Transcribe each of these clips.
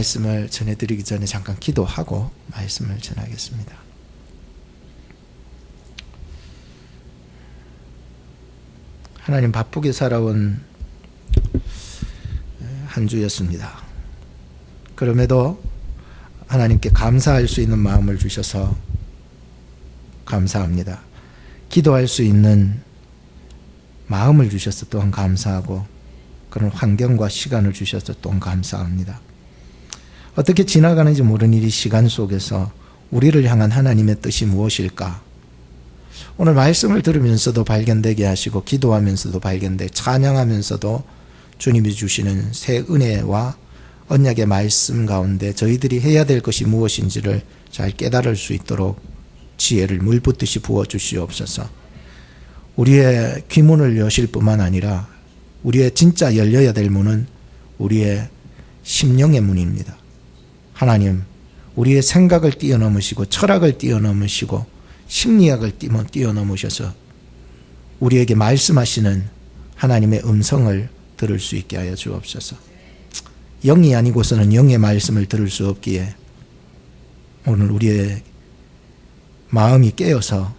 말씀을 전해드리기 전에 잠깐 기도하고 말씀을 전하겠습니다. 하나님, 바쁘게 살아온 한 주였습니다. 그럼에도 하나님께 감사할 수 있는 마음을 주셔서 감사합니다. 기도할 수 있는 마음을 주셔서 또한 감사하고, 그런 환경과 시간을 주셔서 또한 감사합니다. 어떻게 지나가는지 모르는 이 시간 속에서 우리를 향한 하나님의 뜻이 무엇일까? 오늘 말씀을 들으면서도 발견되게 하시고, 기도하면서도 발견되고, 찬양하면서도 주님이 주시는 새 은혜와 언약의 말씀 가운데 저희들이 해야 될 것이 무엇인지를 잘 깨달을 수 있도록 지혜를 물붓듯이 부어주시옵소서. 우리의 귀문을 여실 뿐만 아니라 우리의 진짜 열려야 될 문은 우리의 심령의 문입니다. 하나님, 우리의 생각을 뛰어넘으시고 철학을 뛰어넘으시고 심리학을 뛰어넘으셔서 우리에게 말씀하시는 하나님의 음성을 들을 수 있게 하여 주옵소서. 영이 아니고서는 영의 말씀을 들을 수 없기에 오늘 우리의 마음이 깨어서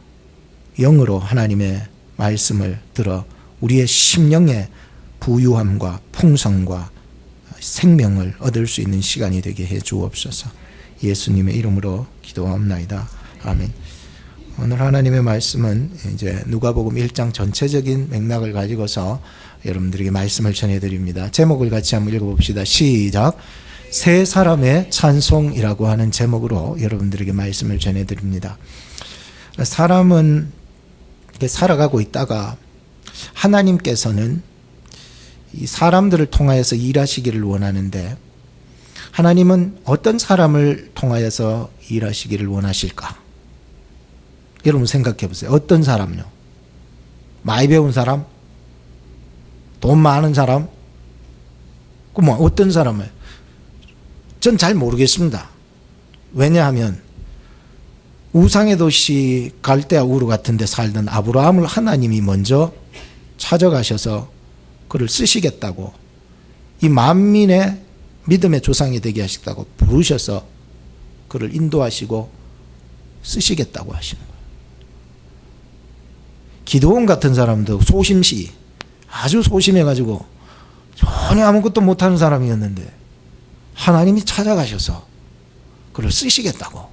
영으로 하나님의 말씀을 들어 우리의 심령의 부유함과 풍성과 생명을 얻을 수 있는 시간이 되게 해 주옵소서. 예수님의 이름으로 기도하옵나이다. 아멘. 오늘 하나님의 말씀은 이제 누가복음 1장 전체적인 맥락을 가지고서 여러분들에게 말씀을 전해드립니다. 제목을 같이 한번 읽어봅시다. 시작. 세 사람의 찬송이라고 하는 제목으로 여러분들에게 말씀을 전해드립니다. 사람은 살아가고 있다가 하나님께서는 이 사람들을 통하여서 일하시기를 원하는데, 하나님은 어떤 사람을 통하여서 일하시기를 원하실까? 여러분 생각해 보세요. 어떤 사람요? 많이 배운 사람? 돈 많은 사람? 뭐 어떤 사람을? 전 잘 모르겠습니다. 왜냐하면 우상의 도시 갈대아 우르 같은 데 살던 아브라함을 하나님이 먼저 찾아가셔서 그를 쓰시겠다고, 이 만민의 믿음의 조상이 되게 하시겠다고 부르셔서 그를 인도하시고 쓰시겠다고 하시는 거예요. 기드온 같은 사람도 소심시, 아주 소심해가지고 전혀 아무것도 못하는 사람이었는데 하나님이 찾아가셔서 그를 쓰시겠다고.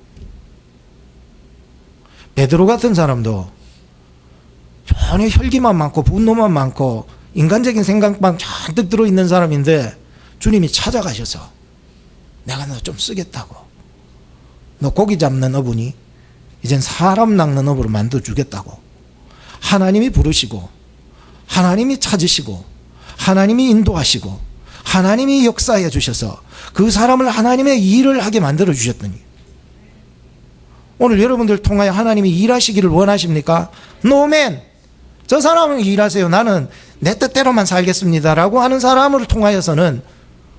베드로 같은 사람도 전혀 혈기만 많고 분노만 많고 인간적인 생각만 잔뜩 들어있는 사람인데 주님이 찾아가셔서 내가 너 좀 쓰겠다고. 너 고기 잡는 어부니 이젠 사람 낚는 어부로 만들어주겠다고. 하나님이 부르시고 하나님이 찾으시고 하나님이 인도하시고 하나님이 역사해 주셔서 그 사람을 하나님의 일을 하게 만들어 주셨더니, 오늘 여러분들 통하여 하나님이 일하시기를 원하십니까? 노맨! 저 사람은 일하세요. 나는 내 뜻대로만 살겠습니다 라고 하는 사람을 통하여서는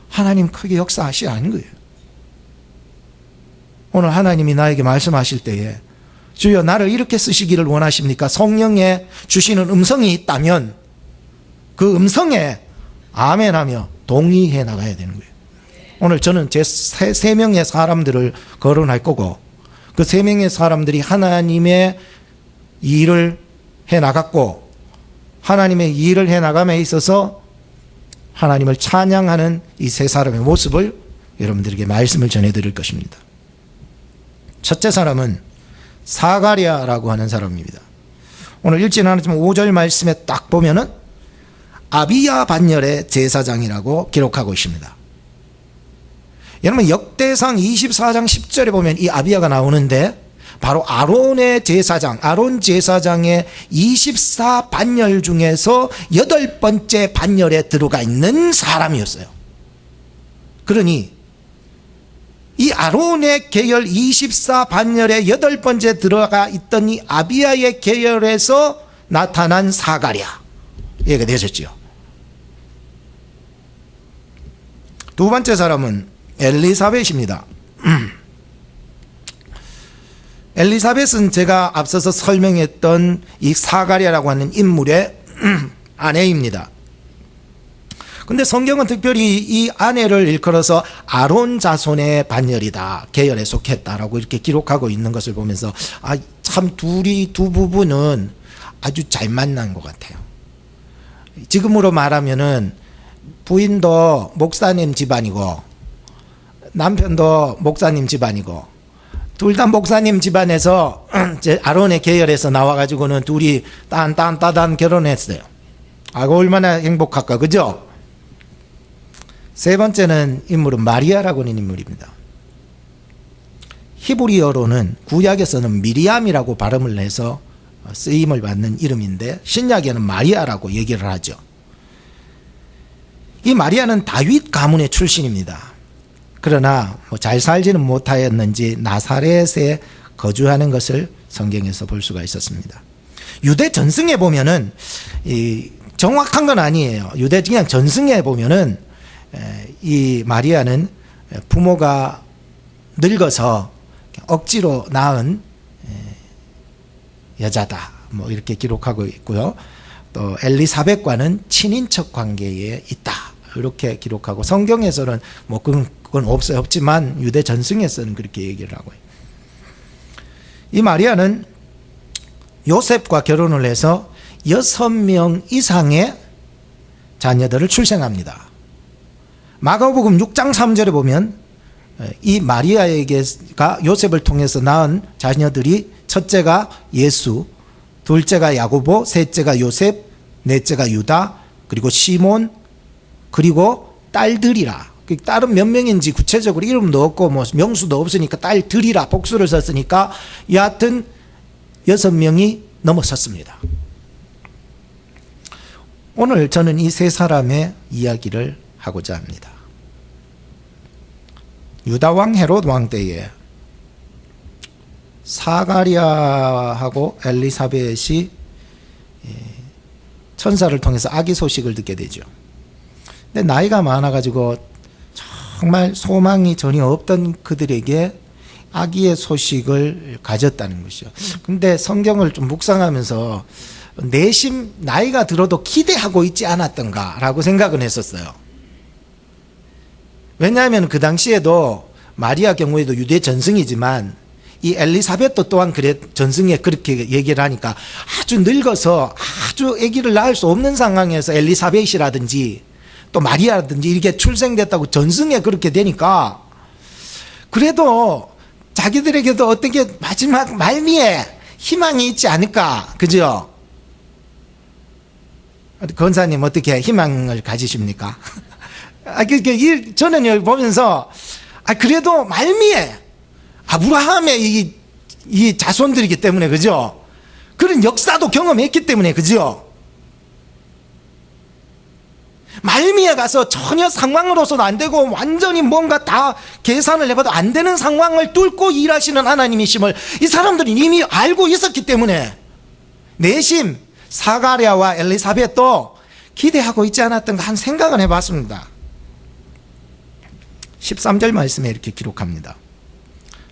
하나님 크게 역사하시지 않은 거예요. 오늘 하나님이 나에게 말씀하실 때에 주여 나를 이렇게 쓰시기를 원하십니까? 성령에 주시는 음성이 있다면 그 음성에 아멘하며 동의해 나가야 되는 거예요. 오늘 저는 제 세 명의 사람들을 거론할 거고, 그 세 명의 사람들이 하나님의 일을 해 나갔고, 하나님의 일을 해 나감에 있어서 하나님을 찬양하는 이 세 사람의 모습을 여러분들에게 말씀을 전해드릴 것입니다. 첫째 사람은 사가랴라고 하는 사람입니다. 오늘 읽지 않았지만 5절 말씀에 딱 보면은 아비야 반열의 제사장이라고 기록하고 있습니다. 여러분 역대상 24장 10절에 보면 이 아비야가 나오는데 바로 아론의 제사장, 아론 제사장의 24반열 중에서 8번째 반열에 들어가 있는 사람이었어요. 그러니 이 아론의 계열 24반열에 8번째 들어가 있던 이 아비야의 계열에서 나타난 사가랴, 얘가 되셨지요. 두 번째 사람은 엘리사벳입니다. 엘리사벳은 제가 앞서서 설명했던 이 사가랴라고 하는 인물의 아내입니다. 근데 성경은 특별히 이 아내를 일컬어서 아론 자손의 반열이다, 계열에 속했다라고 이렇게 기록하고 있는 것을 보면서 참 두 부부는 아주 잘 만난 것 같아요. 지금으로 말하면은 부인도 목사님 집안이고 남편도 목사님 집안이고 둘 다 목사님 집안에서 아론의 계열에서 나와가지고는 둘이 딴딴따단 결혼했어요. 얼마나 행복할까, 그죠? 세 번째는 인물은 마리아라고 하는 인물입니다. 히브리어로는 구약에서는 미리암이라고 발음을 해서 쓰임을 받는 이름인데 신약에는 마리아라고 얘기를 하죠. 이 마리아는 다윗 가문의 출신입니다. 그러나 잘 살지는 못하였는지 나사렛에 거주하는 것을 성경에서 볼 수가 있었습니다. 유대 전승에 보면은 정확한 건 아니에요. 유대 그냥 전승에 보면은 이 마리아는 부모가 늙어서 억지로 낳은 여자다, 이렇게 기록하고 있고요. 또 엘리사벳과는 친인척 관계에 있다, 이렇게 기록하고, 성경에서는 그건 없지만 유대 전승에서는 그렇게 얘기를 하고요. 이 마리아는 요셉과 결혼을 해서 6명 이상의 자녀들을 출생합니다. 마가복음 6장 3절에 보면 이 마리아에게가 요셉을 통해서 낳은 자녀들이 첫째가 예수, 둘째가 야고보, 셋째가 요셉, 넷째가 유다, 그리고 시몬, 그리고 딸들이라. 딸은 몇 명인지 구체적으로 이름도 없고 명수도 없으니까 딸들이라 복수를 썼으니까 여하튼 6명이 넘어섰습니다. 오늘 저는 이 세 사람의 이야기를 하고자 합니다. 유다왕 헤롯 왕 때에 사가랴하고 엘리사벳이 천사를 통해서 아기 소식을 듣게 되죠. 근데 나이가 많아가지고 정말 소망이 전혀 없던 그들에게 아기의 소식을 가졌다는 것이죠. 근데 성경을 좀 묵상하면서 내심 나이가 들어도 기대하고 있지 않았던가라고 생각은 했었어요. 왜냐하면 그 당시에도 마리아 경우에도 유대 전승이지만 이 엘리사벳도 또한 전승에 그렇게 얘기를 하니까 아주 늙어서 아주 아기를 낳을 수 없는 상황에서 엘리사벳이라든지 또 마리아라든지 이렇게 출생됐다고 전승에 그렇게 되니까 그래도 자기들에게도 어떻게 마지막 말미에 희망이 있지 않을까, 그죠? 권사님 어떻게 희망을 가지십니까? 저는 보면서 그래도 말미에 아브라함의 이 자손들이기 때문에, 그죠? 그런 역사도 경험했기 때문에, 그죠? 말미에 가서 전혀 상황으로서도 안 되고 완전히 뭔가 다 계산을 해봐도 안 되는 상황을 뚫고 일하시는 하나님이심을 이 사람들이 이미 알고 있었기 때문에 내심 사가랴와 엘리사벳도 기대하고 있지 않았던가 한 생각은 해봤습니다. 13절 말씀에 이렇게 기록합니다.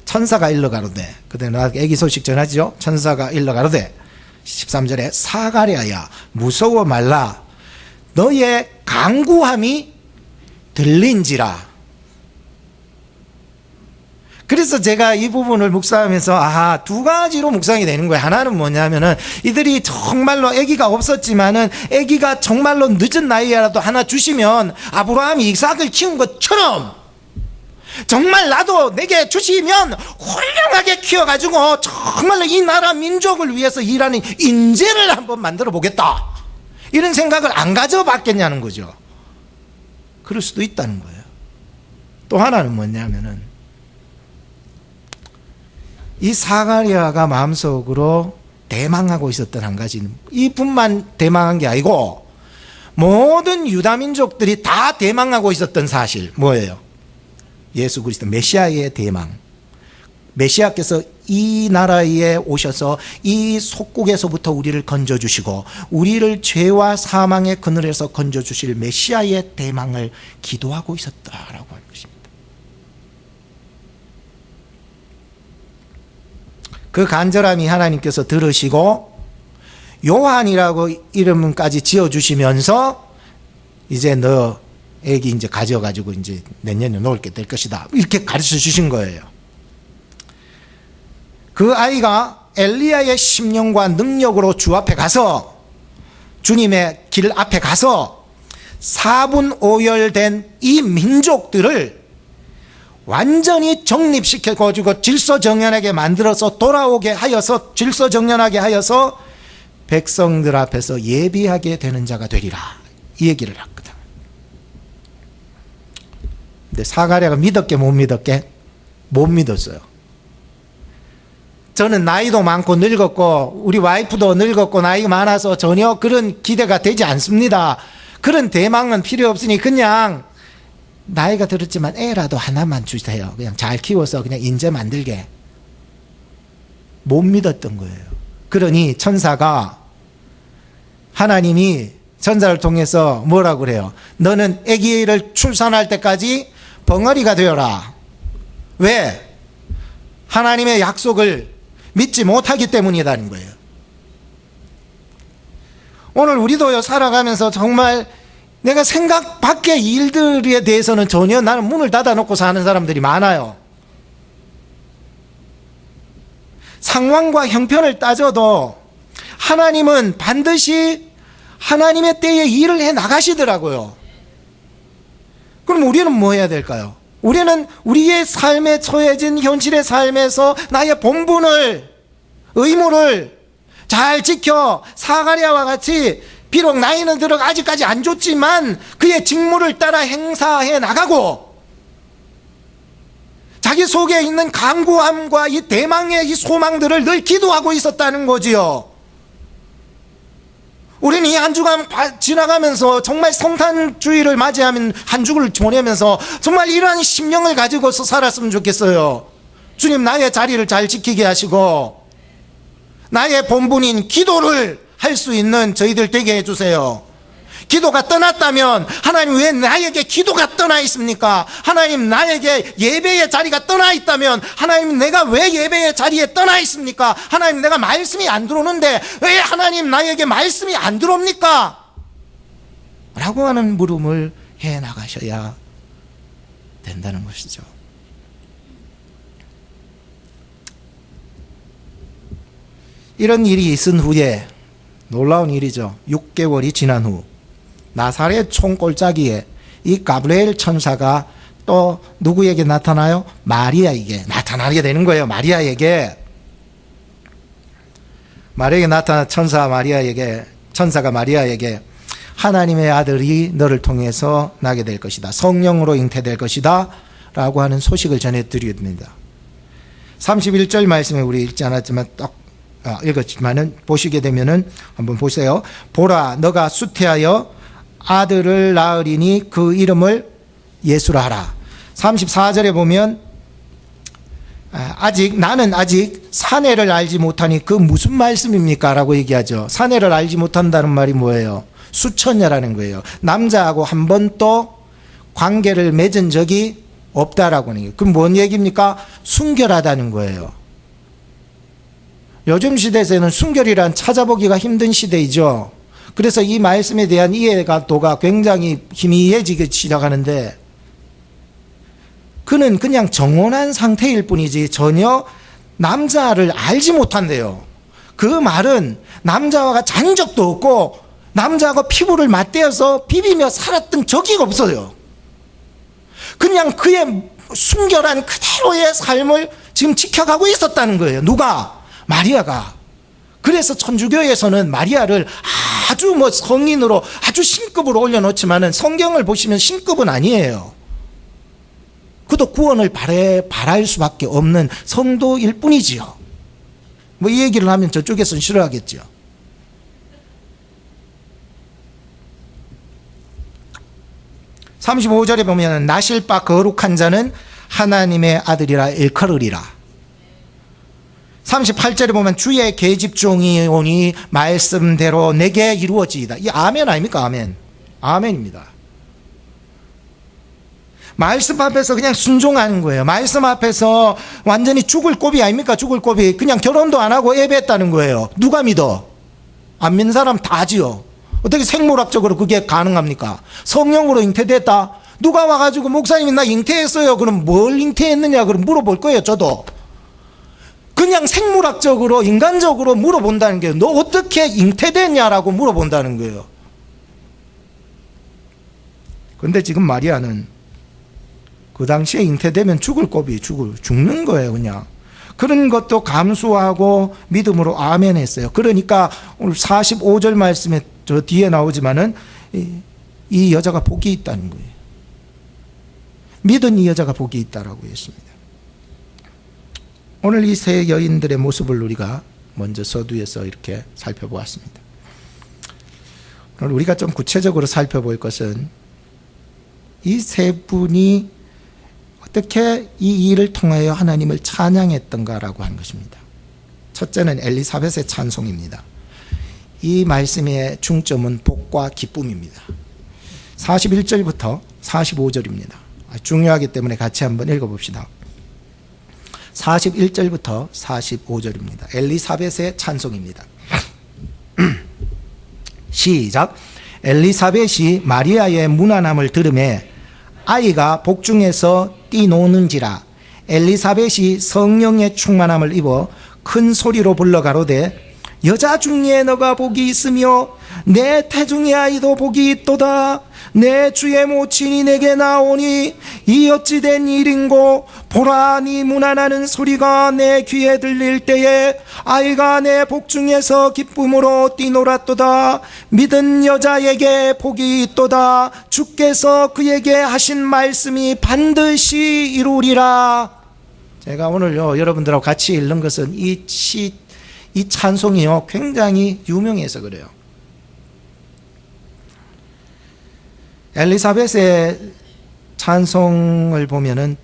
천사가 일러 가로되, 그때 나에게 애기 소식 전하죠. 천사가 일러 가로되 13절에 사가랴야 무서워 말라, 너의 간구함이 들린지라. 그래서 제가 이 부분을 묵상하면서 두 가지로 묵상이 되는 거예요. 하나는 뭐냐면은 이들이 정말로 아기가 없었지만은 아기가 정말로 늦은 나이에라도 하나 주시면 아브라함이 이삭을 키운 것처럼 정말 나도 내게 주시면 훌륭하게 키워가지고 정말로 이 나라 민족을 위해서 일하는 인재를 한번 만들어 보겠다, 이런 생각을 안 가져봤겠냐는 거죠. 그럴 수도 있다는 거예요. 또 하나는 뭐냐면은 이 사가랴가 마음속으로 대망하고 있었던 한 가지는, 이뿐만 대망한 게 아니고 모든 유다 민족들이 다 대망하고 있었던 사실, 뭐예요? 예수 그리스도 메시아의 대망. 메시아께서 이 나라에 오셔서 이 속국에서부터 우리를 건져주시고 우리를 죄와 사망의 그늘에서 건져주실 메시아의 대망을 기도하고 있었다라고 하는 것입니다. 그 간절함이 하나님께서 들으시고 요한이라고 이름까지 지어주시면서 이제 너 애기 이제 가져가지고 이제 내년에 놓을게 될 것이다. 이렇게 가르쳐 주신 거예요. 그 아이가 엘리야의 심령과 능력으로 주 앞에 가서 주님의 길 앞에 가서 4분 5열 이 민족들을 완전히 정립시켜가지고 질서정연하게 만들어서 돌아오게 하여서 질서정연하게 하여서 백성들 앞에서 예비하게 되는 자가 되리라, 이 얘기를 했거든. 근데 사가랴가 믿었게 못 믿었게? 못 믿었어요. 저는 나이도 많고 늙었고 우리 와이프도 늙었고 나이가 많아서 전혀 그런 기대가 되지 않습니다. 그런 대망은 필요 없으니 그냥 나이가 들었지만 애라도 하나만 주세요. 그냥 잘 키워서 그냥 인재 만들게. 못 믿었던 거예요. 그러니 천사가, 하나님이 천사를 통해서 뭐라고 그래요? 너는 아기를 출산할 때까지 벙어리가 되어라. 왜? 하나님의 약속을 믿지 못하기 때문이라는 거예요. 오늘 우리도요, 살아가면서 정말 내가 생각 밖의 일들에 대해서는 전혀 나는 문을 닫아놓고 사는 사람들이 많아요. 상황과 형편을 따져도 하나님은 반드시 하나님의 때에 일을 해 나가시더라고요. 그럼 우리는 뭐 해야 될까요? 우리는 우리의 삶에 처해진 현실의 삶에서 나의 본분을, 의무를 잘 지켜 사가랴와 같이 비록 나이는 들어 아직까지 안 좋지만 그의 직무를 따라 행사해 나가고 자기 속에 있는 강구함과 이 대망의 이 소망들을 늘 기도하고 있었다는 거지요. 우리는 이 한 주간 지나가면서 정말 성탄주의를 맞이하면 한 주를 보내면서 정말 이러한 심령을 가지고서 살았으면 좋겠어요. 주님, 나의 자리를 잘 지키게 하시고 나의 본분인 기도를 할 수 있는 저희들 되게 해주세요. 기도가 떠났다면 하나님 왜 나에게 기도가 떠나 있습니까? 하나님 나에게 예배의 자리가 떠나 있다면 하나님 내가 왜 예배의 자리에 떠나 있습니까? 하나님 내가 말씀이 안 들어오는데 왜 하나님 나에게 말씀이 안 들어옵니까? 라고 하는 물음을 해 나가셔야 된다는 것이죠. 이런 일이 있은 후에 놀라운 일이죠. 6개월이 지난 후 나사렛 총골짜기에 이 가브리엘 천사가 또 누구에게 나타나요? 마리아에게 나타나게 되는 거예요. 마리아에게 나타난 천사가 마리아에게 하나님의 아들이 너를 통해서 나게 될 것이다. 성령으로 잉태될 것이다. 라고 하는 소식을 전해드립니다. 31절 말씀에 우리 읽지 않았지만 딱 읽었지만은 보시게 되면은 한번 보세요. 보라, 너가 수태하여 아들을 낳으리니 그 이름을 예수라 하라. 34절에 보면 나는 아직 사내를 알지 못하니 그 무슨 말씀입니까? 라고 얘기하죠. 사내를 알지 못한다는 말이 뭐예요? 수천녀라는 거예요. 남자하고 한 번도 관계를 맺은 적이 없다라고 하는 거예요. 그럼 뭔 얘기입니까? 순결하다는 거예요. 요즘 시대에서는 순결이란 찾아보기가 힘든 시대이죠. 그래서 이 말씀에 대한 이해도가 굉장히 희미해지기 시작하는데 그는 그냥 정혼한 상태일 뿐이지 전혀 남자를 알지 못한대요. 그 말은 남자와 잔 적도 없고 남자하고 피부를 맞대어서 비비며 살았던 적이 없어요. 그냥 그의 순결한 그대로의 삶을 지금 지켜가고 있었다는 거예요. 누가? 마리아가. 그래서 천주교에서는 마리아를 아주 성인으로 아주 신급으로 올려놓지만은 성경을 보시면 신급은 아니에요. 그도 구원을 바랄 수밖에 없는 성도일 뿐이지요. 이 얘기를 하면 저쪽에서는 싫어하겠죠. (35절에) 보면 나실 바 거룩한 자는 하나님의 아들이라 일컬으리라. 38절에 보면 주의 계집종이 오니 말씀대로 내게 이루어지이다. 이 아멘 아닙니까? 아멘. 아멘입니다. 말씀 앞에서 그냥 순종하는 거예요. 말씀 앞에서 완전히 죽을 고비 아닙니까? 죽을 고비. 그냥 결혼도 안 하고 예배했다는 거예요. 누가 믿어? 안 믿는 사람 다지요. 어떻게 생물학적으로 그게 가능합니까? 성령으로 잉태됐다? 누가 와가지고 목사님이 나 잉태했어요. 그럼 뭘 잉태했느냐? 그럼 물어볼 거예요, 저도. 그냥 생물학적으로, 인간적으로 물어본다는 게, 너 어떻게 잉태됐냐라고 물어본다는 거예요. 근데 지금 마리아는 그 당시에 잉태되면 죽을 곱이 죽는 거예요, 그냥. 그런 것도 감수하고 믿음으로 아멘 했어요. 그러니까 오늘 45절 말씀에 저 뒤에 나오지만은 이 여자가 복이 있다는 거예요. 믿은 이 여자가 복이 있다라고 했습니다. 오늘 이 세 여인들의 모습을 우리가 먼저 서두에서 이렇게 살펴보았습니다. 오늘 우리가 좀 구체적으로 살펴볼 것은 이 세 분이 어떻게 이 일을 통하여 하나님을 찬양했던가라고 하는 것입니다. 첫째는 엘리사벳의 찬송입니다. 이 말씀의 중점은 복과 기쁨입니다. 41절부터 45절입니다. 중요하기 때문에 같이 한번 읽어봅시다. 41절부터 45절입니다. 엘리사벳의 찬송입니다. 시작. 엘리사벳이 마리아의 문안함을 들으매 아이가 복중에서 뛰노는지라. 엘리사벳이 성령의 충만함을 입어 큰 소리로 불러 가로되 여자 중에 너가 복이 있으며 내 태중의 아이도 복이 있도다. 내 주의 모친이 내게 나오니 이 어찌 된 일인고. 보라, 네 문안하는 소리가 내 귀에 들릴 때에 아이가 내 복중에서 기쁨으로 뛰놀았도다. 믿은 여자에게 복이 있도다. 주께서 그에게 하신 말씀이 반드시 이루리라. 제가 오늘요 여러분들하고 같이 읽는 것은 이 찬송이요 굉장히 유명해서 그래요. 엘리사벳의 찬송을 보면은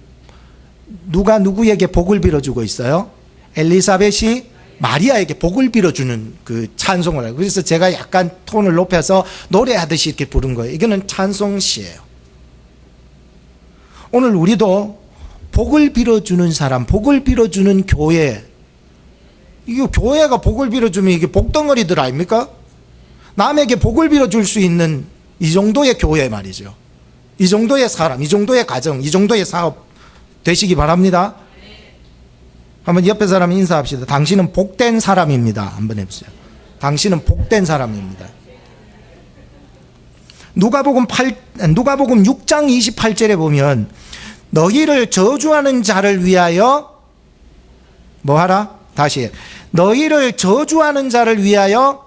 누가 누구에게 복을 빌어주고 있어요? 엘리사벳이 마리아에게 복을 빌어주는 그 찬송을 해요. 그래서 제가 약간 톤을 높여서 노래하듯이 이렇게 부른 거예요. 이거는 찬송시예요. 오늘 우리도 복을 빌어주는 사람, 복을 빌어주는 교회, 이게 교회가 복을 빌어주면 이게 복덩어리들 아닙니까? 남에게 복을 빌어줄 수 있는 이 정도의 교회 말이죠. 이 정도의 사람, 이 정도의 가정, 이 정도의 사업 되시기 바랍니다. 한번 옆에 사람 인사합시다. 당신은 복된 사람입니다. 한번 해보세요. 당신은 복된 사람입니다. 누가복음 6장 28절에 보면 너희를 저주하는 자를 위하여 뭐하라? 다시 너희를 저주하는 자를 위하여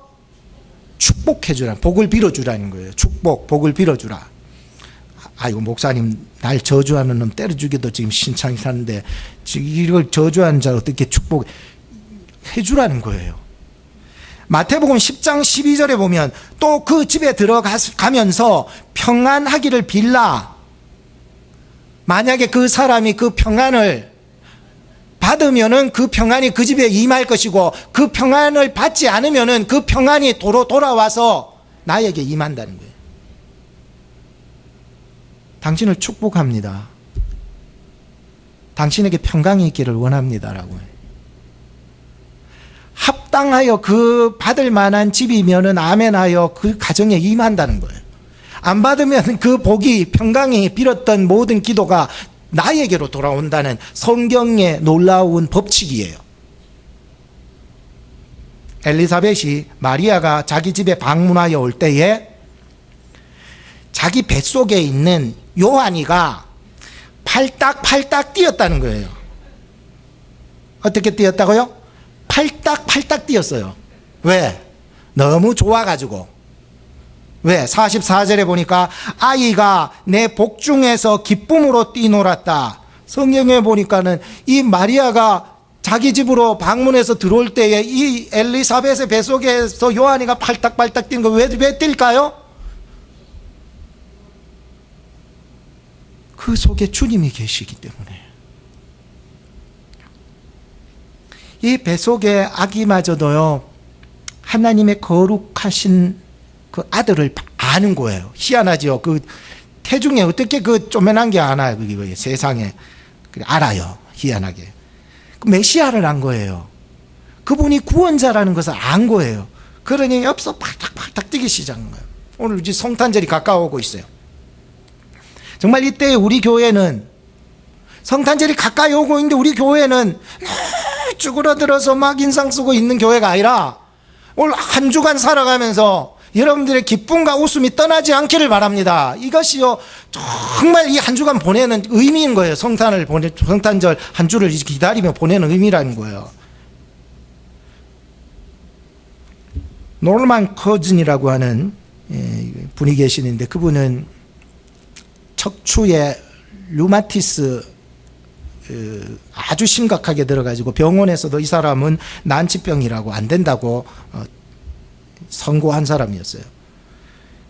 축복해주라. 복을 빌어주라는 거예요. 복을 빌어주라. 아이고 목사님 날 저주하는 놈 때려 죽여도 지금 신창이 사는데 지금 이걸 저주하는 자 어떻게 축복해주라는 거예요. 마태복음 10장 12절에 보면 또 그 집에 들어가면서 평안하기를 빌라. 만약에 그 사람이 그 평안을 받으면은 그 평안이 그 집에 임할 것이고 그 평안을 받지 않으면은 그 평안이 돌아와서 나에게 임한다는 거예요. 당신을 축복합니다. 당신에게 평강이 있기를 원합니다라고. 합당하여 그 받을 만한 집이면은 아멘하여 그 가정에 임한다는 거예요. 안 받으면 그 복이 평강이 빌었던 모든 기도가 나에게로 돌아온다는 성경의 놀라운 법칙이에요. 엘리사벳이 마리아가 자기 집에 방문하여 올 때에 자기 뱃속에 있는 요한이가 팔딱팔딱 뛰었다는 거예요. 어떻게 뛰었다고요? 팔딱팔딱 뛰었어요. 왜? 너무 좋아가지고. 왜? 44절에 보니까 아이가 내 복중에서 기쁨으로 뛰놀았다. 성경에 보니까는 이 마리아가 자기 집으로 방문해서 들어올 때에 이 엘리사벳의 뱃속에서 요한이가 팔딱팔딱 뛰는 거 왜 뛸까요? 그 속에 주님이 계시기 때문에. 이 뱃속의 아기마저도요 하나님의 거룩하신 그 아들을 아는 거예요. 희한하죠. 그 태중에 어떻게 그 쪼매난 게 아나요? 그게 세상에 알아요. 희한하게 그 메시아를 안 거예요. 그분이 구원자라는 것을 안 거예요. 그러니 옆서 팔딱팔딱 탁탁 뛰기 시작한 거예요. 오늘 이제 성탄절이 가까워오고 있어요. 정말 이때 우리 교회는 성탄절이 가까이 오고 있는데 우리 교회는 쭈그러들어서 막 인상 쓰고 있는 교회가 아니라 오늘 한 주간 살아가면서 여러분들의 기쁨과 웃음이 떠나지 않기를 바랍니다. 이것이요 정말 이 한 주간 보내는 의미인 거예요. 성탄절 한 주를 기다리며 보내는 의미라는 거예요. 노르만 커즌이라고 하는 분이 계시는데 그분은 척추에 류마티스 아주 심각하게 들어가지고 병원에서도 이 사람은 난치병이라고 안 된다고 선고한 사람이었어요.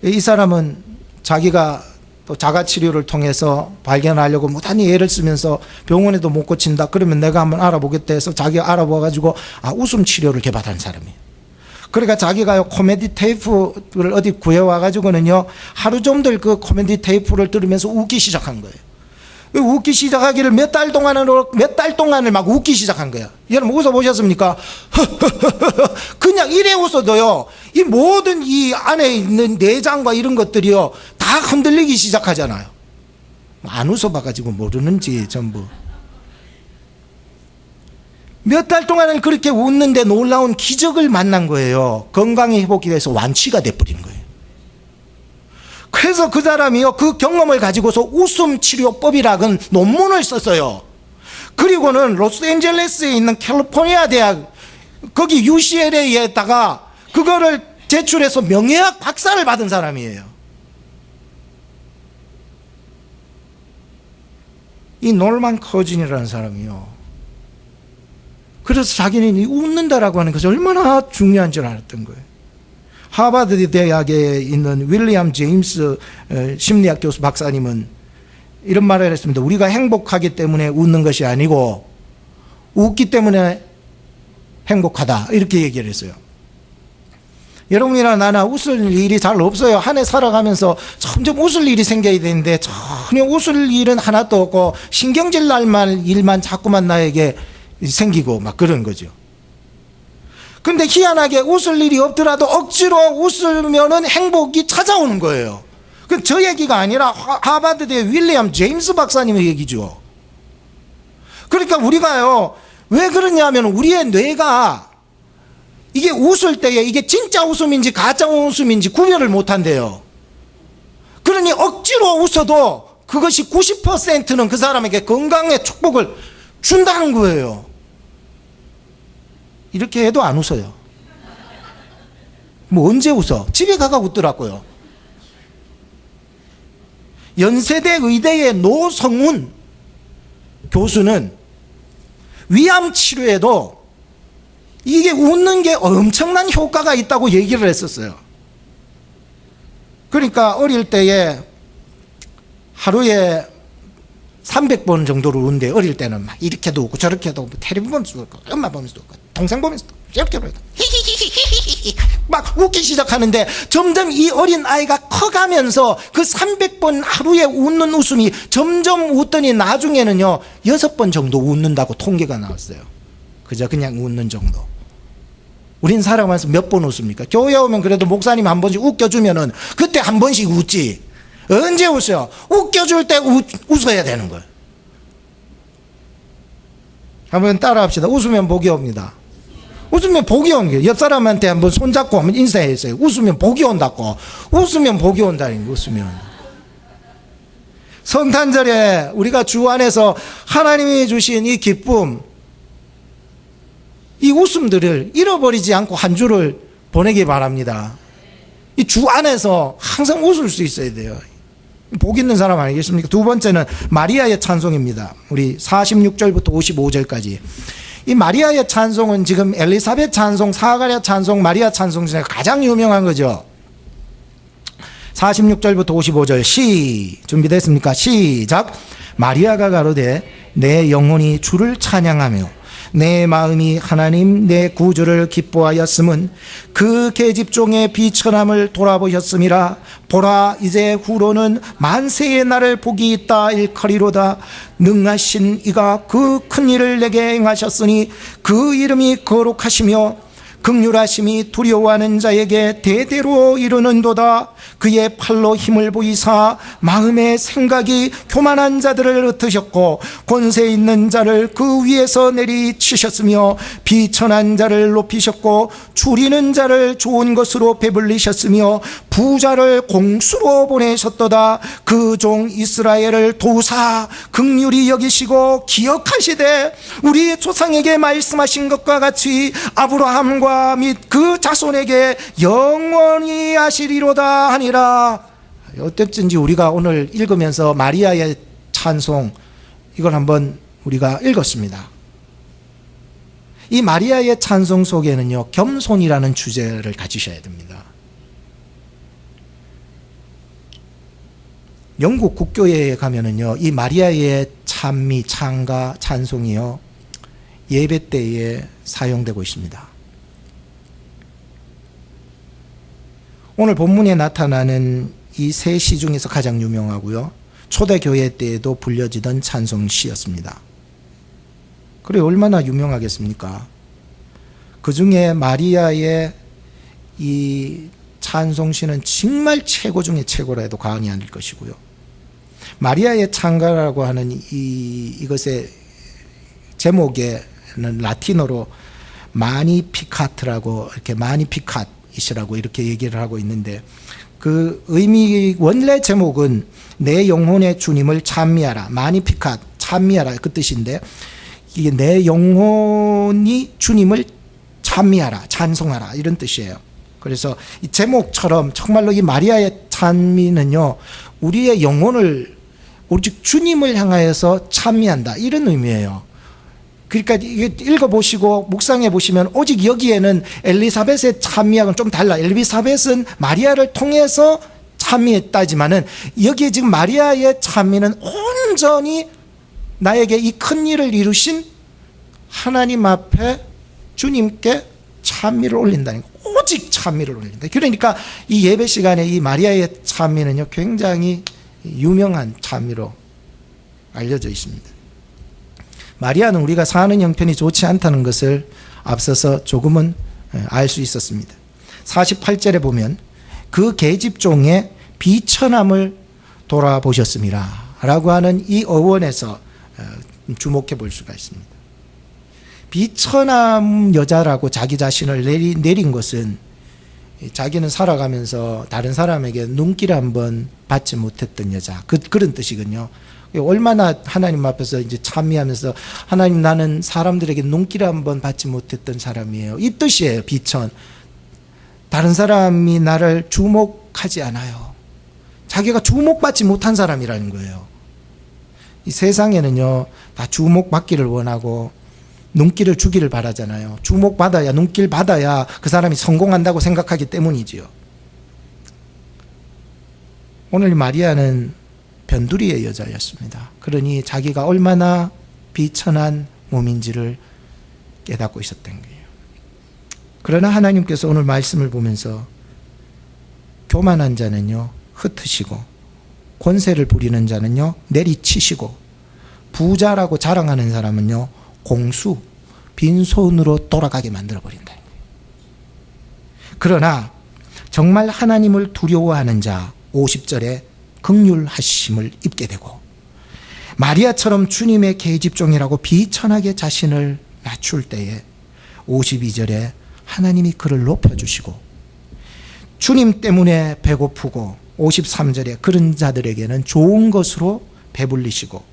이 사람은 자기가 또 자가치료를 통해서 발견하려고 무단히 애를 쓰면서 병원에도 못 고친다 그러면 내가 한번 알아보겠다 해서 자기가 알아봐가지고 웃음 치료를 개발한 사람이에요. 그러니까 자기가요 코미디 테이프를 어디 구해와가지고는요 하루 종일 그 코미디 테이프를 들으면서 웃기 시작한 거예요. 웃기 시작하기를 몇 달 동안을 막 웃기 시작한 거야. 여러분 웃어보셨습니까? 그냥 이래 웃어도요 이 모든 이 안에 있는 내장과 이런 것들이요 다 흔들리기 시작하잖아요. 안 웃어봐가지고 모르는지 전부. 몇 달 동안은 그렇게 웃는데 놀라운 기적을 만난 거예요. 건강이 회복이 돼서 완치가 돼버린 거예요. 그래서 그 사람이요 그 경험을 가지고서 웃음 치료법이라는 논문을 썼어요. 그리고는 로스앤젤레스에 있는 캘리포니아 대학 거기 UCLA에다가 그거를 제출해서 명예학 박사를 받은 사람이에요. 이 노르만 커즌이라는 사람이요 그래서 자기는 웃는다라고 하는 것이 얼마나 중요한 줄 알았던 거예요. 하버드 대학에 있는 윌리엄 제임스 심리학 교수 박사님은 이런 말을 했습니다. 우리가 행복하기 때문에 웃는 것이 아니고 웃기 때문에 행복하다 이렇게 얘기를 했어요. 여러분이나 나나 웃을 일이 잘 없어요. 한 해 살아가면서 점점 웃을 일이 생겨야 되는데 전혀 웃을 일은 하나도 없고 신경질 날 일만 자꾸만 나에게 생기고 막 그런 거죠. 근데 희한하게 웃을 일이 없더라도 억지로 웃으면은 행복이 찾아오는 거예요. 그 저 얘기가 아니라 하버드대 윌리엄 제임스 박사님의 얘기죠. 그러니까 우리가요 왜 그러냐면 우리의 뇌가 이게 웃을 때에 이게 진짜 웃음인지 가짜 웃음인지 구별을 못한대요. 그러니 억지로 웃어도 그것이 90%는 그 사람에게 건강의 축복을 준다는 거예요. 이렇게 해도 안 웃어요. 뭐 언제 웃어? 집에 가가 웃더라고요. 연세대 의대의 노성훈 교수는 위암 치료에도 이게 웃는 게 엄청난 효과가 있다고 얘기를 했었어요. 그러니까 어릴 때에 하루에 300번 정도를 웃는데 어릴 때는 막 이렇게도 웃고 저렇게도 웃고 텔레비전 보면서도 웃고 엄마 보면서도 웃고 동생 보면서도 이렇게 웃고 막 웃기 시작하는데 점점 이 어린 아이가 커가면서 그 300번 하루에 웃는 웃음이 점점 웃더니 나중에는요 6번 정도 웃는다고 통계가 나왔어요. 그저 그냥 웃는 정도. 우린 살아가면서 몇 번 웃습니까? 교회 오면 그래도 목사님 한 번씩 웃겨주면은 그때 한 번씩 웃지. 언제 웃어요? 웃겨줄 때 웃어야 되는 거예요. 한번 따라 합시다. 웃으면 복이 옵니다. 웃으면 복이 오는 거예요. 옆 사람한테 한번 손잡고 한번 인사했어요. 웃으면 복이 온다고. 웃으면 복이 온다는 거예요. 웃으면. 성탄절에 우리가 주 안에서 하나님이 주신 이 기쁨, 이 웃음들을 잃어버리지 않고 한 주를 보내기 바랍니다. 이 주 안에서 항상 웃을 수 있어야 돼요. 복 있는 사람 아니겠습니까? 두 번째는 마리아의 찬송입니다. 우리 46절부터 55절까지. 이 마리아의 찬송은 지금 엘리사벳 찬송, 사가랴 찬송, 마리아 찬송 중에 가장 유명한 거죠. 46절부터 55절 준비됐습니까? 시작. 마리아가 가로되 내 영혼이 주를 찬양하며 내 마음이 하나님 내 구주를 기뻐하였음은 그 계집종의 비천함을 돌아보셨음이라. 보라 이제 후로는 만세의 날을 복이 있다 일컬이로다. 능하신 이가 그 큰 일을 내게 행하셨으니 그 이름이 거룩하시며 긍휼하심이 두려워하는 자에게 대대로 이루는도다. 그의 팔로 힘을 보이사 마음의 생각이 교만한 자들을 흩으셨고 권세 있는 자를 그 위에서 내리치셨으며 비천한 자를 높이셨고 줄이는 자를 좋은 것으로 배불리셨으며 부자를 공수로 보내셨도다. 그 종 이스라엘을 도우사 긍휼히 여기시고 기억하시되 우리 조상에게 말씀하신 것과 같이 아브라함과 및 그 자손에게 영원히 하시리로다 하니라. 어땠든지 우리가 오늘 읽으면서 마리아의 찬송, 이걸 한번 우리가 읽었습니다. 이 마리아의 찬송 속에는요, 겸손이라는 주제를 가지셔야 됩니다. 영국 국교회에 가면은요, 이 마리아의 찬미, 찬가, 찬송이요, 예배 때에 사용되고 있습니다. 오늘 본문에 나타나는 이 세 시 중에서 가장 유명하고요, 초대교회 때에도 불려지던 찬송시였습니다. 그래 얼마나 유명하겠습니까? 그 중에 마리아의 이 찬송시는 정말 최고 중에 최고라 해도 과언이 아닐 것이고요. 마리아의 찬가라고 하는 이것의 제목에는 라틴어로 마니피카트라고, 이렇게 마니피카트이시라고 이렇게 얘기를 하고 있는데, 그 의미, 원래 제목은 내 영혼의 주님을 찬미하라, 마니피카트, 찬미하라 그 뜻인데, 이게 내 영혼이 주님을 찬미하라, 찬송하라 이런 뜻이에요. 그래서 이 제목처럼 정말로 이 마리아의 찬미는요, 우리의 영혼을 오직 주님을 향하여서 찬미한다 이런 의미예요. 그러니까 이게 읽어보시고 묵상해 보시면 오직 여기에는 엘리사벳의 찬미하고는 좀 달라. 엘리사벳은 마리아를 통해서 찬미했다지만은 여기에 지금 마리아의 찬미는 온전히 나에게 이 큰 일을 이루신 하나님 앞에 주님께 찬미를 올린다는 거. 오직 찬미를 올린다. 그러니까 이 예배 시간에 이 마리아의 찬미는요, 굉장히 유명한 찬미로 알려져 있습니다. 마리아는 우리가 사는 형편이 좋지 않다는 것을 앞서서 조금은 알 수 있었습니다. 48절에 보면 그 계집종의 비천함을 돌아보셨습니다 라고 하는 이 어원에서 주목해 볼 수가 있습니다. 비천함 여자라고 자기 자신을 내린 것은 자기는 살아가면서 다른 사람에게 눈길 한번 받지 못했던 여자, 그런 뜻이거든요. 얼마나 하나님 앞에서 이제 찬미하면서 하나님, 나는 사람들에게 눈길 한번 받지 못했던 사람이에요, 이 뜻이에요. 비천, 다른 사람이 나를 주목하지 않아요. 자기가 주목받지 못한 사람이라는 거예요. 이 세상에는요, 다 주목받기를 원하고 눈길을 주기를 바라잖아요. 주목받아야, 눈길 받아야 그 사람이 성공한다고 생각하기 때문이지요. 오늘 마리아는 변두리의 여자였습니다. 그러니 자기가 얼마나 비천한 몸인지를 깨닫고 있었던 거예요. 그러나 하나님께서 오늘 말씀을 보면서 교만한 자는요, 흩으시고 권세를 부리는 자는요, 내리치시고 부자라고 자랑하는 사람은요, 공수, 빈손으로 돌아가게 만들어버린다는 거예요. 그러나 정말 하나님을 두려워하는 자, 50절에 긍휼하심을 입게 되고 마리아처럼 주님의 계집종이라고 비천하게 자신을 낮출 때에 52절에 하나님이 그를 높여주시고 주님 때문에 배고프고 53절에 그런 자들에게는 좋은 것으로 배불리시고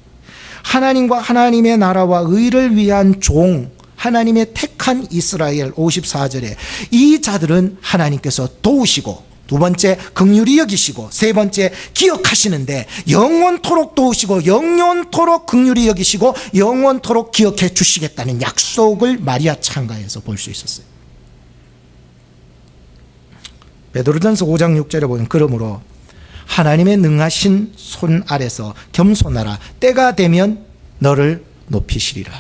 하나님과 하나님의 나라와 의를 위한 종, 하나님의 택한 이스라엘 54절에 이 자들은 하나님께서 도우시고, 두 번째 긍휼히 여기시고, 세 번째 기억하시는데 영원토록 도우시고 영원토록 긍휼히 여기시고 영원토록 기억해 주시겠다는 약속을 마리아 찬가에서 볼 수 있었어요. 베드로전서 5장 6절에 보면 그러므로 하나님의 능하신 손 아래서 겸손하라, 때가 되면 너를 높이시리라.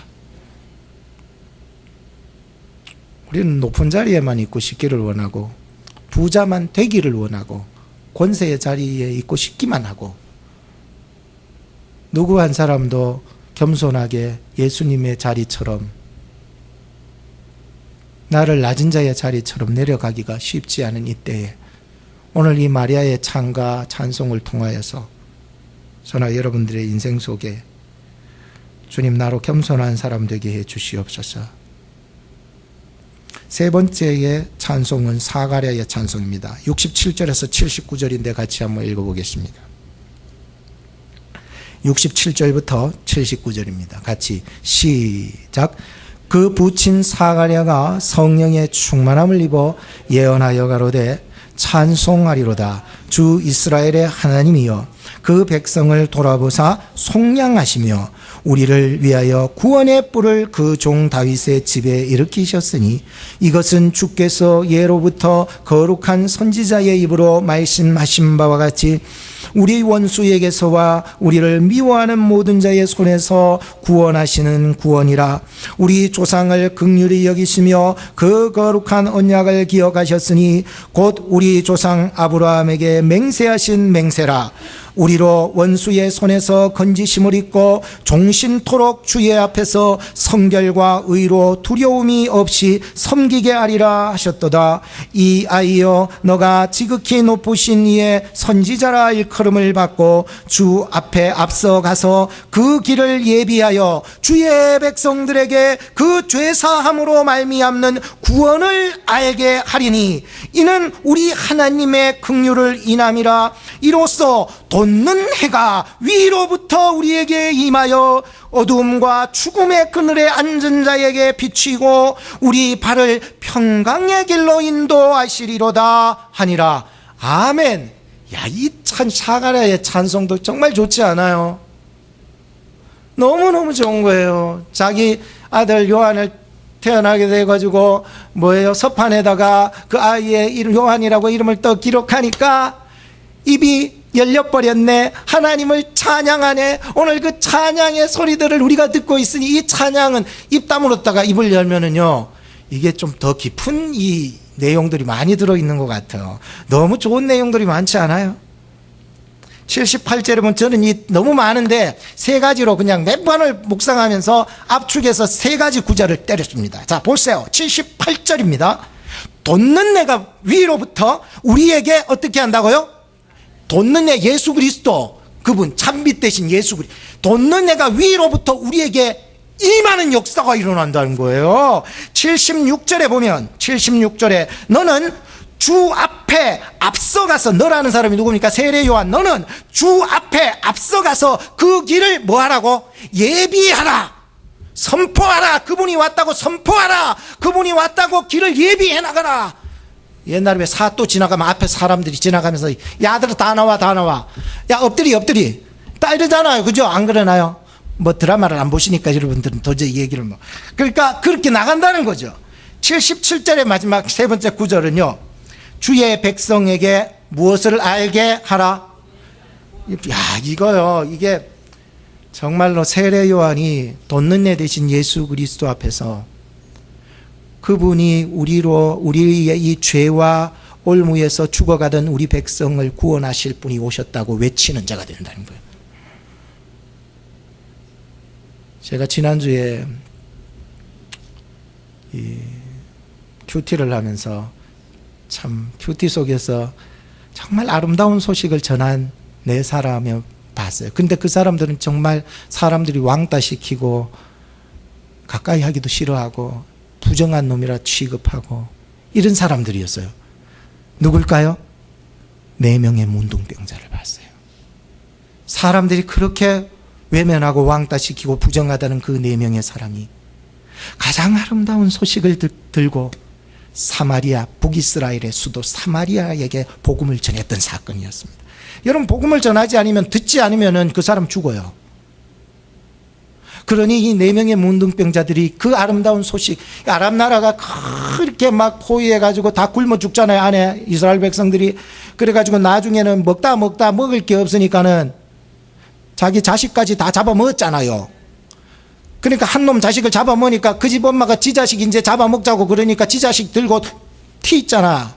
우리는 높은 자리에만 있고 싶기를 원하고 부자만 되기를 원하고 권세의 자리에 있고 싶기만 하고, 누구 한 사람도 겸손하게 예수님의 자리처럼 나를 낮은 자의 자리처럼 내려가기가 쉽지 않은 이때에 오늘 이 마리아의 찬과 찬송을 통하여서 저나 여러분들의 인생 속에 주님 나로 겸손한 사람 되게 해 주시옵소서. 세 번째의 찬송은 사가랴의 찬송입니다. 67절에서 79절인데 같이 한번 읽어보겠습니다. 67절부터 79절입니다. 같이 시작. 그 부친 사가랴가 성령의 충만함을 입어 예언하여 가로되 찬송하리로다. 주 이스라엘의 하나님이여 그 백성을 돌아보사 속량하시며 우리를 위하여 구원의 뿔을 그 종 다윗의 집에 일으키셨으니 이것은 주께서 예로부터 거룩한 선지자의 입으로 말씀하신 바와 같이 우리 원수에게서와 우리를 미워하는 모든 자의 손에서 구원하시는 구원이라. 우리 조상을 긍휼히 여기시며 그 거룩한 언약을 기억하셨으니 곧 우리 조상 아브라함에게 맹세하신 맹세라. 우리로 원수의 손에서 건지심을 입고 종신토록 주의 앞에서 성결과 의로 두려움이 없이 섬기게 하리라 하셨도다. 이 아이여 너가 지극히 높으신 이의 선지자라 일컬음을 받고 주 앞에 앞서가서 그 길을 예비하여 주의 백성들에게 그 죄사함으로 말미암는 구원을 알게 하리니 이는 우리 하나님의 긍휼을 인함이라. 이로써 돋는 해가 위로부터 우리에게 임하여 어두움과 죽음의 그늘에 앉은 자에게 비치고 우리 발을 평강의 길로 인도하시리로다 하니라. 아멘. 야, 이 사가랴의 찬송도 정말 좋지 않아요? 너무너무 좋은 거예요. 자기 아들 요한을 태어나게 돼가지고 서판에다가 그 아이의 이름 요한이라고 이름을 또 기록하니까 입이 열려버렸네. 하나님을 찬양하네. 오늘 그 찬양의 소리들을 우리가 듣고 있으니 이 찬양은 입 다물었다가 입을 열면은요 이게 좀 더 깊은 이 내용들이 많이 들어있는 것 같아요. 너무 좋은 내용들이 많지 않아요? 78절에 보면 저는 이 너무 많은데 세 가지로 그냥 몇 번을 묵상하면서 압축해서 세 가지 구절을 때렸습니다. 자 보세요. 78절입니다. 돋는 내가 위로부터 우리에게 어떻게 한다고요? 돋는 애 예수 그리스도, 그분 찬빛 대신 예수 그리스도, 돋는 애가 위로부터 우리에게 임하는 역사가 일어난다는 거예요. 76절에 보면 76절에 너는 주 앞에 앞서가서, 너라는 사람이 누굽니까? 세례 요한. 너는 주 앞에 앞서가서 그 길을 뭐 하라고? 예비하라. 선포하라. 그분이 왔다고 선포하라. 그분이 왔다고 길을 예비해 나가라. 옛날에 왜 사또 지나가면 앞에 사람들이 지나가면서 야 아들아 다 나와 다 나와, 야 엎드리 딱 이러잖아요. 그죠? 안 그러나요? 드라마를 안 보시니까 여러분들은 도저히 얘기를 그러니까 그렇게 나간다는 거죠. 77절의 마지막 세 번째 구절은요, 주의 백성에게 무엇을 알게 하라. 야 이거요, 이게 정말로 세례 요한이 돋는 애 대신 예수 그리스도 앞에서 그분이 우리의 이 죄와 올무에서 죽어가던 우리 백성을 구원하실 분이 오셨다고 외치는 자가 된다는 거예요. 제가 지난주에 이 큐티를 하면서 참 큐티 속에서 정말 아름다운 소식을 전한 네 사람을 봤어요. 근데 그 사람들은 정말 사람들이 왕따시키고 가까이 하기도 싫어하고 부정한 놈이라 취급하고 이런 사람들이었어요. 누굴까요? 4명의 문둥병자를 봤어요. 사람들이 그렇게 외면하고 왕따시키고 부정하다는 그 4명의 사람이 가장 아름다운 소식을 들고 사마리아, 북이스라엘의 수도 사마리아에게 복음을 전했던 사건이었습니다. 여러분, 복음을 전하지 않으면, 듣지 않으면 그 사람 죽어요. 그러니 이 4명의 문둥병자들이 그 아름다운 소식, 아랍 나라가 그렇게 막 포위해가지고 다 굶어 죽잖아요, 안에 이스라엘 백성들이. 그래가지고 나중에는 먹다 먹을 게 없으니까는 자기 자식까지 다 잡아먹었잖아요. 그러니까 한 놈 자식을 잡아먹으니까 그 집 엄마가 지 자식 이제 잡아먹자고 그러니까 지 자식 들고 튀있잖아.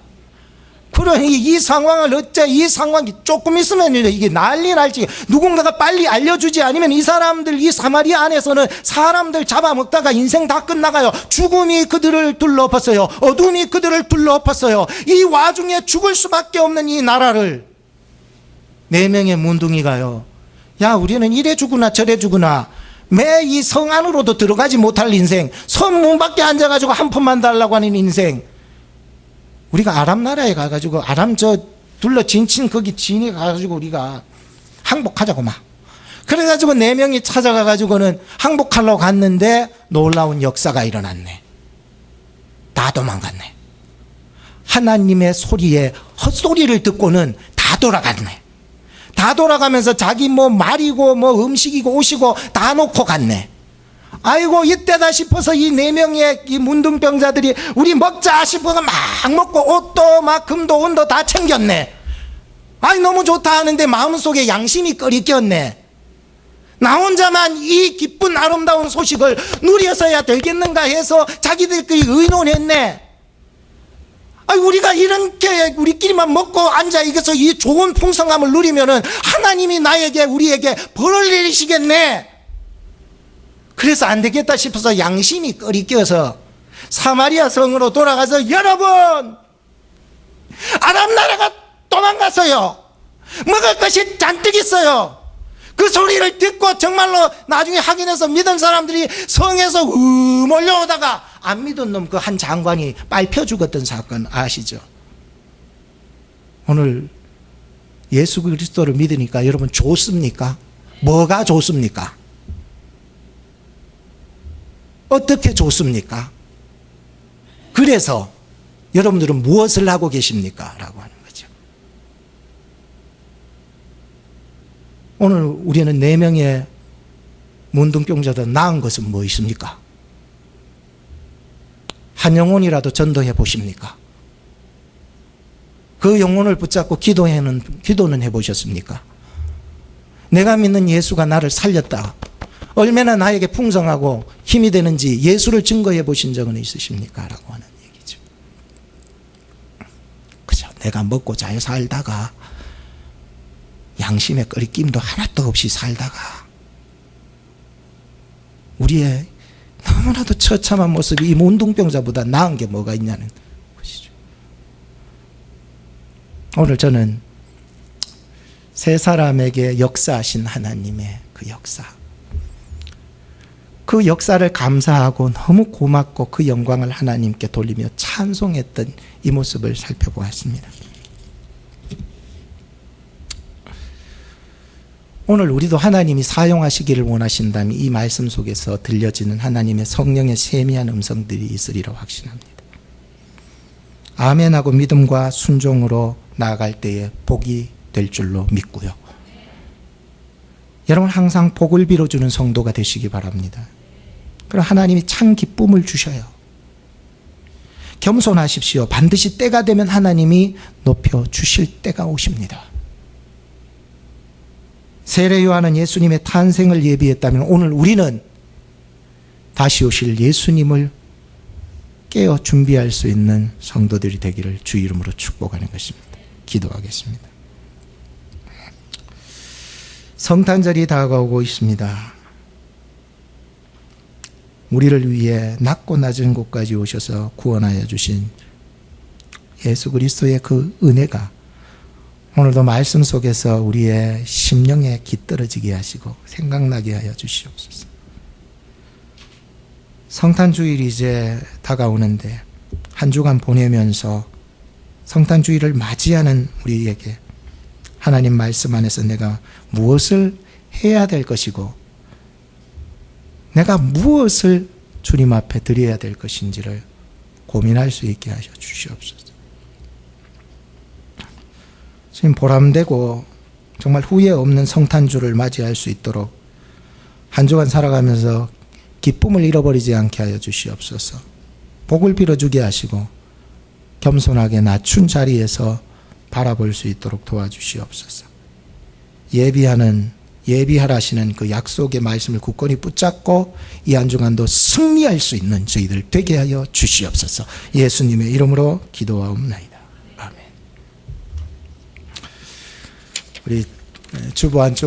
그러니 이 상황을 어째, 이 상황이 조금 있으면 이게 난리 날지. 누군가가 빨리 알려주지 않으면 이 사람들, 이 사마리아 안에서는 사람들 잡아먹다가 인생 다 끝나가요. 죽음이 그들을 둘러엎었어요. 어둠이 그들을 둘러엎었어요. 이 와중에 죽을 수밖에 없는 이 나라를 4명의 문둥이가요, 야, 우리는 이래 죽으나 저래 죽으나 매 이 성 안으로도 들어가지 못할 인생, 성 문 밖에 앉아가지고 한 푼만 달라고 하는 인생, 우리가 아람 나라에 가가지고 아람 저 둘러 진친 거기 진에 가가지고 우리가 항복하자고 막. 그래가지고 4명이 찾아가가지고는 항복하려고 갔는데 놀라운 역사가 일어났네. 다 도망갔네. 하나님의 소리에 헛소리를 듣고는 다 돌아갔네. 다 돌아가면서 자기 뭐 말이고 뭐 음식이고 옷이고 다 놓고 갔네. 아이고, 이때다 싶어서 이 4명의 이 문둥병자들이 우리 먹자 싶어서 막 먹고 옷도 막 금도 은도 다 챙겼네. 아이, 너무 좋다 하는데 마음속에 양심이 끓이꼈네. 나 혼자만 이 기쁜 아름다운 소식을 누려서야 되겠는가 해서 자기들끼리 의논했네. 아니, 우리가 이렇게 우리끼리만 먹고 앉아 있어서 이 좋은 풍성함을 누리면은 하나님이 나에게, 우리에게 벌을 내리시겠네. 그래서 안 되겠다 싶어서 양심이 끓이껴서 사마리아 성으로 돌아가서, 여러분, 아람 나라가 도망갔어요. 먹을 것이 잔뜩 있어요. 그 소리를 듣고 정말로 나중에 확인해서 믿은 사람들이 성에서 몰려오다가 안 믿은 놈 그 한 장관이 빨펴 죽었던 사건 아시죠? 오늘 예수 그리스도를 믿으니까 여러분 좋습니까? 뭐가 좋습니까? 어떻게 좋습니까? 그래서 여러분들은 무엇을 하고 계십니까? 라고 하는 거죠. 오늘 우리는 4명의 문둥병자들 나은 것은 무엇입니까? 한 영혼이라도 전도해 보십니까? 그 영혼을 붙잡고 기도는 해보셨습니까? 내가 믿는 예수가 나를 살렸다, 얼마나 나에게 풍성하고 힘이 되는지 예수를 증거해 보신 적은 있으십니까? 라고 하는 얘기죠. 그죠? 내가 먹고 잘 살다가 양심의 끓임도 하나도 없이 살다가 우리의 너무나도 처참한 모습이 이 문둥병자보다 나은 게 뭐가 있냐는 것이죠. 오늘 저는 세 사람에게 역사하신 하나님의 그 역사, 그 역사를 감사하고 너무 고맙고 그 영광을 하나님께 돌리며 찬송했던 이 모습을 살펴보았습니다. 오늘 우리도 하나님이 사용하시기를 원하신다면 이 말씀 속에서 들려지는 하나님의 성령의 세미한 음성들이 있으리라 확신합니다. 아멘하고 믿음과 순종으로 나아갈 때에 복이 될 줄로 믿고요. 여러분 항상 복을 빌어주는 성도가 되시기 바랍니다. 그럼 하나님이 참 기쁨을 주셔요. 겸손하십시오. 반드시 때가 되면 하나님이 높여주실 때가 오십니다. 세례 요한은 예수님의 탄생을 예비했다면 오늘 우리는 다시 오실 예수님을 깨어 준비할 수 있는 성도들이 되기를 주 이름으로 축복하는 것입니다. 기도하겠습니다. 성탄절이 다가오고 있습니다. 우리를 위해 낮고 낮은 곳까지 오셔서 구원하여 주신 예수 그리스도의 그 은혜가 오늘도 말씀 속에서 우리의 심령에 깃들어지게 하시고 생각나게 하여 주시옵소서. 성탄주일이 이제 다가오는데 한 주간 보내면서 성탄주일을 맞이하는 우리에게 하나님 말씀 안에서 내가 무엇을 해야 될 것이고 내가 무엇을 주님 앞에 드려야 될 것인지를 고민할 수 있게 하여 주시옵소서. 지금 보람되고 정말 후회 없는 성탄주를 맞이할 수 있도록 한 주간 살아가면서 기쁨을 잃어버리지 않게 하여 주시옵소서. 복을 빌어주게 하시고 겸손하게 낮춘 자리에서 바라볼 수 있도록 도와주시옵소서. 예비하라시는 그 약속의 말씀을 굳건히 붙잡고 이 한 주간도 승리할 수 있는 저희들 되게 하여 주시옵소서. 예수님의 이름으로 기도하옵나이다. 아멘. 우리 주보 안쪽